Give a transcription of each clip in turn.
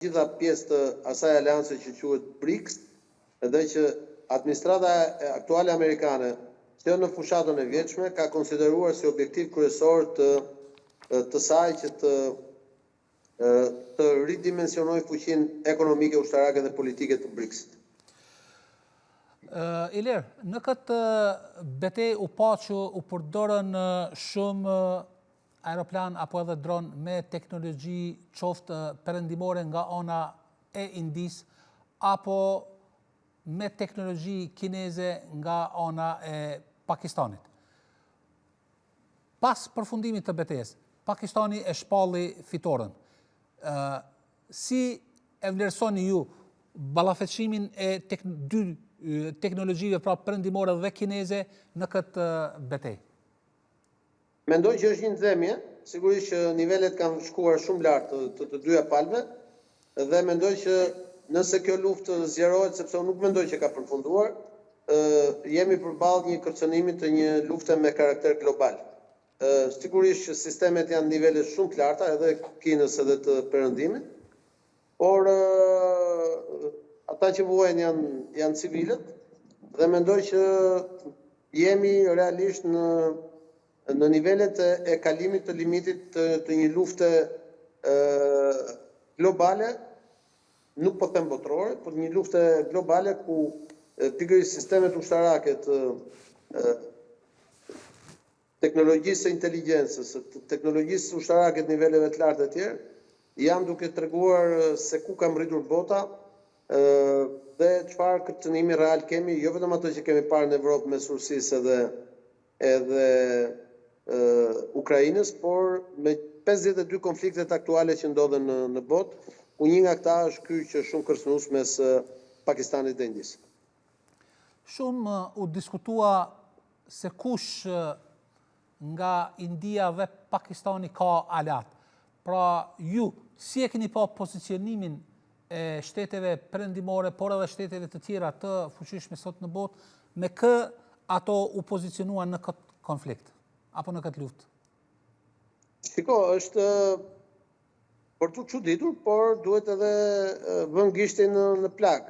gjitha pjesë të asaj aleanse që quhet BRICS, edhe që administrata aktuale amerikane, që në fushatën e vjetshme, ka konsideruar si objektiv kryesor të saj që të ridimensionojë fuqinë ekonomike, ushtarake dhe politike të BRICS-it. Ilir, në këtë betejë u pa që u përdorën shumë aeroplan apo edhe dron me teknologji qoftë perëndimore nga ana e Indis apo me teknologji kineze nga ana e Pakistanit. Pas përfundimit të betejës, Pakistani e shpalli fitoren. Si e vlerësoni ju ballafaqësimin e dy teknologjive pra perëndimore dhe kineze në këtë betejë? Mendoj që është një nxemje, sigurisht që nivelet kanë shkuar shumë lart të dyja palëve dhe mendoj që nëse kjo luftë zgjerohet, sepse unë nuk mendoj që ka përfunduar, jemi përballë një kërcënimi të një lufte me karakter global. Sigurisht që sistemet janë nivele shumë të larta, edhe Kinës edhe të Perëndimit, por ata që vuajnë janë civilët dhe mendoj që jemi realisht në nivelet e kalimit të limitit të një lufte globale, nuk po them botërore, por një lufte globale ku pikërisht sistemet ushtarake të teknologjisë së inteligjencës, teknologjisë ushtarake të niveleve të larta të tjerë, janë duke treguar se ku ka mbritur bota dhe çfarë kërcënimi real kemi, jo vetëm ato që kemi parë në Evropë me Rusisë edhe Ukrainës, por me 52 konfliktet aktuale që ndodhen në botë, ku një nga këta është ky që shumë kërcënues mes Pakistanit dhe Indisë. Shumë u diskutua se kush nga India dhe Pakistani ka alat. Pra ju, si e keni pa pozicionimin e shteteve perëndimore, por edhe shteteve të tjera të fuqishme sot në botë, me kë ato u pozicionuan në këtë konflikt, apo në këtë luftë? Shiko, është për të çuditur, por duhet edhe vënë gishtin në plak.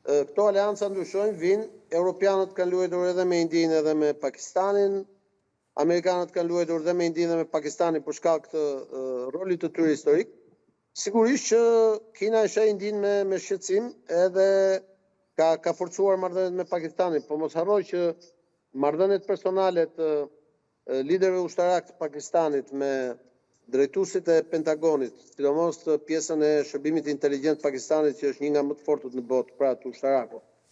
Këto aleanca ndryshojnë, vinë, europianët kanë luajtur edhe me Indinë edhe me Pakistanin, amerikanët kanë luajtur edhe me Indinë dhe me Pakistanin për shkak të rolit të tyre historik. Sigurisht që Kina e sheh Indinë me shqetësim edhe ka forcuar marrëdhëniet me Pakistanin, por mos harroj që marrëdhëniet personale të liderëve ushtarak të Pakistanit me drejtuesit e Pentagonit, sidomos të pjesën e shërbimit inteligjent të Pakistanit që është një nga më të fortët në botë, pra të ushtarakut,